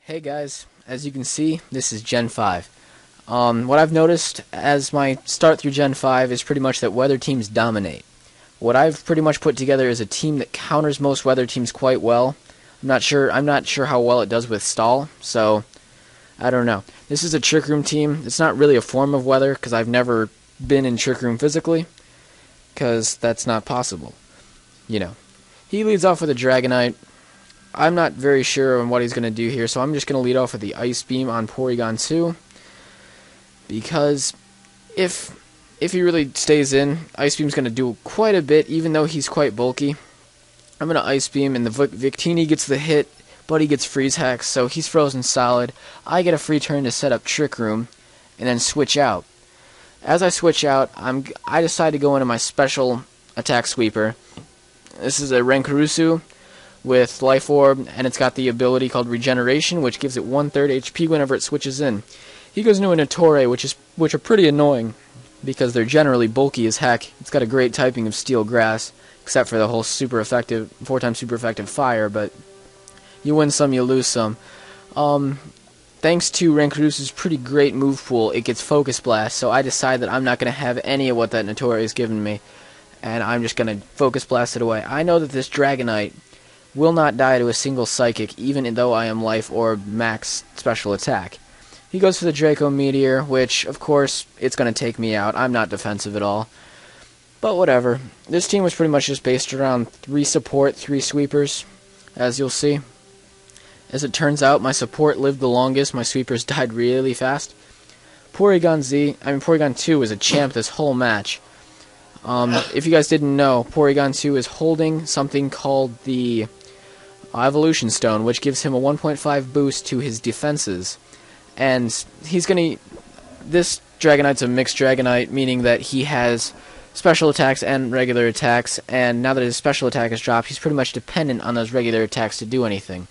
Hey guys, as you can see, this is Gen 5. What I've noticed as my start through Gen 5 is pretty much that weather teams dominate. What I've pretty much put together is a team that counters most weather teams quite well. I'm not sure how well it does with stall, so I don't know. This is a Trick Room team. It's not really a form of weather because I've never been in Trick Room physically, because that's not possible. You know. He leads off with a Dragonite. I'm not very sure on what he's going to do here, so I'm just going to lead off with the Ice Beam on Porygon 2. Because if he really stays in, Ice Beam's going to do quite a bit, even though he's quite bulky. I'm going to Ice Beam, and the Victini gets the hit, but he gets Freeze Hex, so he's frozen solid. I get a free turn to set up Trick Room, and then switch out. As I switch out, I decide to go into my special attack sweeper. This is a Renkarusu with Life Orb, and it's got the ability called Regeneration, which gives it 1/3 HP whenever it switches in. He goes into a Notori, which are pretty annoying, because they're generally bulky as heck. It's got a great typing of Steel Grass, except for the whole 4x super effective Fire, but you win some, you lose some. Thanks to Renkarusu's pretty great move pool, it gets Focus Blast, so I decide that I'm not going to have any of what that Notori has given me, and I'm just going to Focus Blast it away. I know that this Dragonite will not die to a single Psychic, even though I am Life Orb max special attack. He goes for the Draco Meteor, which, of course, it's going to take me out. I'm not defensive at all. But whatever. This team was pretty much just based around 3 support, 3 sweepers, as you'll see. As it turns out, my support lived the longest. My sweepers died really fast. Porygon 2 was a champ this whole match. If you guys didn't know, Porygon 2 is holding something called the Evolution Stone, which gives him a 1.5 boost to his defenses. And this Dragonite's a mixed Dragonite, meaning that he has special attacks and regular attacks, and now that his special attack is dropped, he's pretty much dependent on those regular attacks to do anything.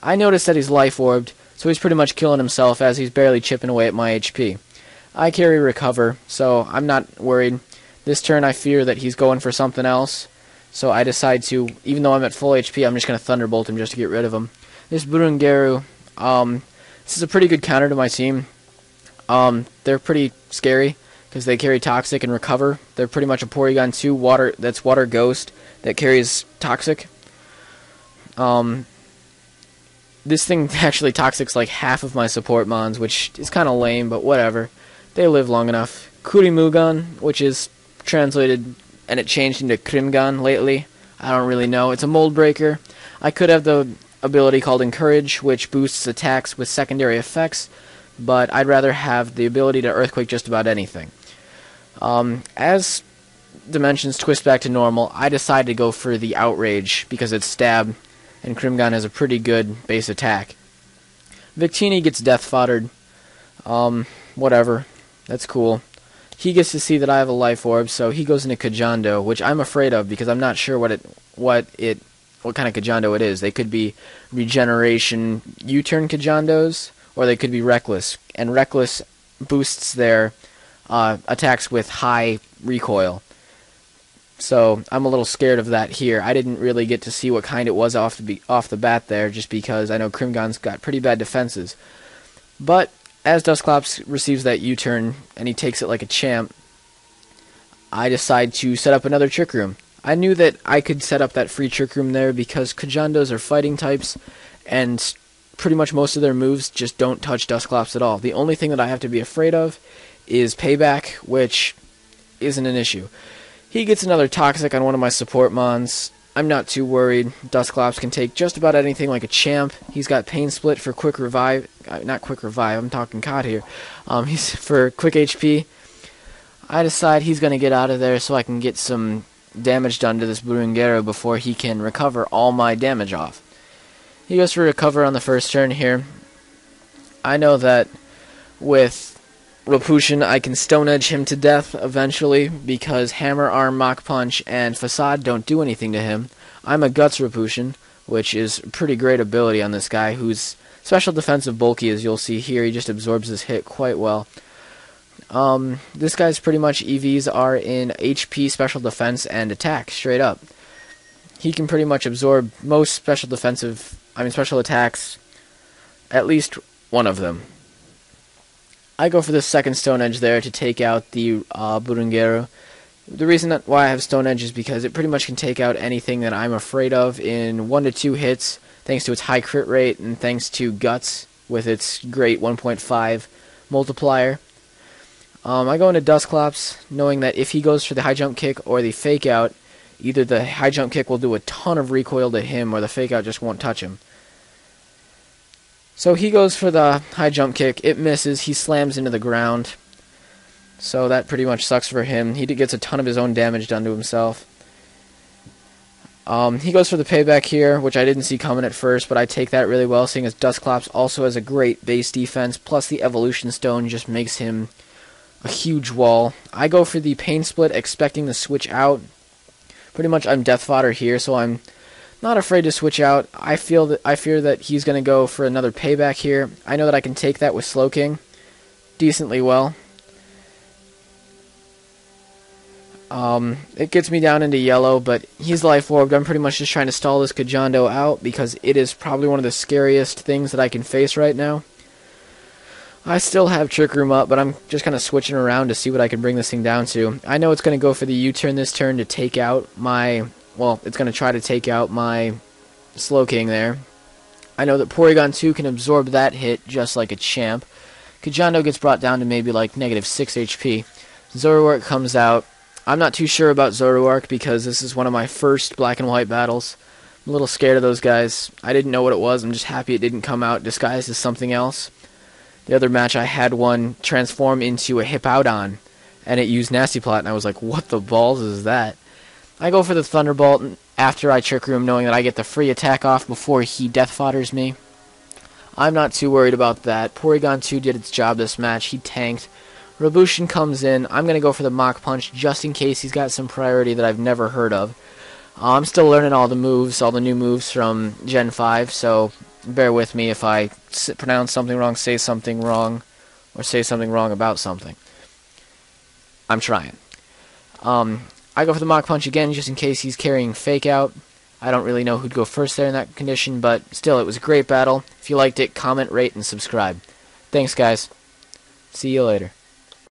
I noticed that he's Life Orbed, so he's pretty much killing himself as he's barely chipping away at my HP. I carry Recover, so I'm not worried. This turn I fear that he's going for something else, so I decide to, even though I'm at full HP, I'm just going to Thunderbolt him just to get rid of him. This Burungaru, this is a pretty good counter to my team. They're pretty scary, because they carry Toxic and Recover. They're pretty much a Porygon 2 Water Ghost that carries Toxic. This thing actually Toxic's like half of my support mons, which is kind of lame, but whatever. They live long enough. Kurimugan, which is translated, and it changed into Krimgan lately. I don't really know. It's a mold breaker. I could have the ability called Encourage, which boosts attacks with secondary effects, but I'd rather have the ability to Earthquake just about anything. As dimensions twist back to normal, I decide to go for the Outrage because it's Stab, and Krimgan has a pretty good base attack. Victini gets Death Foddered. Whatever. That's cool. He gets to see that I have a Life Orb, so he goes into Kajando, which I'm afraid of because I'm not sure what kind of Kajando it is. They could be Regeneration U-turn Kajandos, or they could be Reckless, and Reckless boosts their attacks with high recoil. So I'm a little scared of that here. I didn't really get to see what kind it was off the bat there, just because I know Krimgan's got pretty bad defenses. But as Dusclops receives that U-turn, and he takes it like a champ, I decide to set up another Trick Room. I knew that I could set up that free Trick Room there because Kajandos are fighting types, and pretty much most of their moves just don't touch Dusclops at all. The only thing that I have to be afraid of is Payback, which isn't an issue. He gets another Toxic on one of my support mons. I'm not too worried. Dusclops can take just about anything like a champ. He's got Pain Split for quick revive. Not quick revive, I'm talking COD here. He's for quick HP. I decide he's going to get out of there so I can get some damage done to this Burungaru before he can recover all my damage off. He goes for Recover on the first turn here. I know that with Rapushin, I can Stone Edge him to death eventually because Hammer, Arm, Mach Punch, and Facade don't do anything to him. I'm a Guts Rapushin, which is a pretty great ability on this guy, who's special defensive bulky, as you'll see here. He just absorbs his hit quite well. This guy's pretty much EVs are in HP, special defense, and attack, straight up. He can pretty much absorb most special attacks at least one of them. I go for the second Stone Edge there to take out the Burungero. The reason why I have Stone Edge is because it pretty much can take out anything that I'm afraid of in 1 to 2 hits, thanks to its high crit rate and thanks to Guts with its great 1.5 multiplier. I go into Dustclops, knowing that if he goes for the high jump kick or the fake out, either the high jump kick will do a ton of recoil to him or the fake out just won't touch him. So he goes for the high jump kick, it misses, he slams into the ground. So that pretty much sucks for him. He gets a ton of his own damage done to himself. He goes for the payback here, which I didn't see coming at first, but I take that really well, seeing as Dustclops also has a great base defense, plus the Evolution Stone just makes him a huge wall. I go for the Pain Split, expecting to switch out. Pretty much I'm death fodder here, so I'm not afraid to switch out. I fear that he's going to go for another payback here. I know that I can take that with Slowking decently well. It gets me down into yellow, but he's life orbed. I'm pretty much just trying to stall this Kajando out because it is probably one of the scariest things that I can face right now. I still have Trick Room up, but I'm just kind of switching around to see what I can bring this thing down to. I know it's going to go for the U-turn this turn to take out my... Well, it's going to try to take out my Slowking there. I know that Porygon 2 can absorb that hit just like a champ. Kajando gets brought down to maybe like -6 HP. Zoroark comes out. I'm not too sure about Zoroark because this is one of my first black and white battles. I'm a little scared of those guys. I didn't know what it was. I'm just happy it didn't come out disguised as something else. The other match I had one transform into a Hippowdon, and it used Nasty Plot, and I was like, what the balls is that? I go for the Thunderbolt after I Trick Room, knowing that I get the free attack off before he Death Fodders me. I'm not too worried about that. Porygon 2 did its job this match. He tanked. Rabushin comes in. I'm going to go for the Mach Punch just in case he's got some priority that I've never heard of. I'm still learning all the moves, all the new moves from Gen 5, so bear with me if I pronounce something wrong, say something wrong, or say something wrong about something. I'm trying. I go for the Mach Punch again just in case he's carrying Fake Out. I don't really know who'd go first there in that condition, but still, it was a great battle. If you liked it, comment, rate, and subscribe. Thanks, guys. See you later.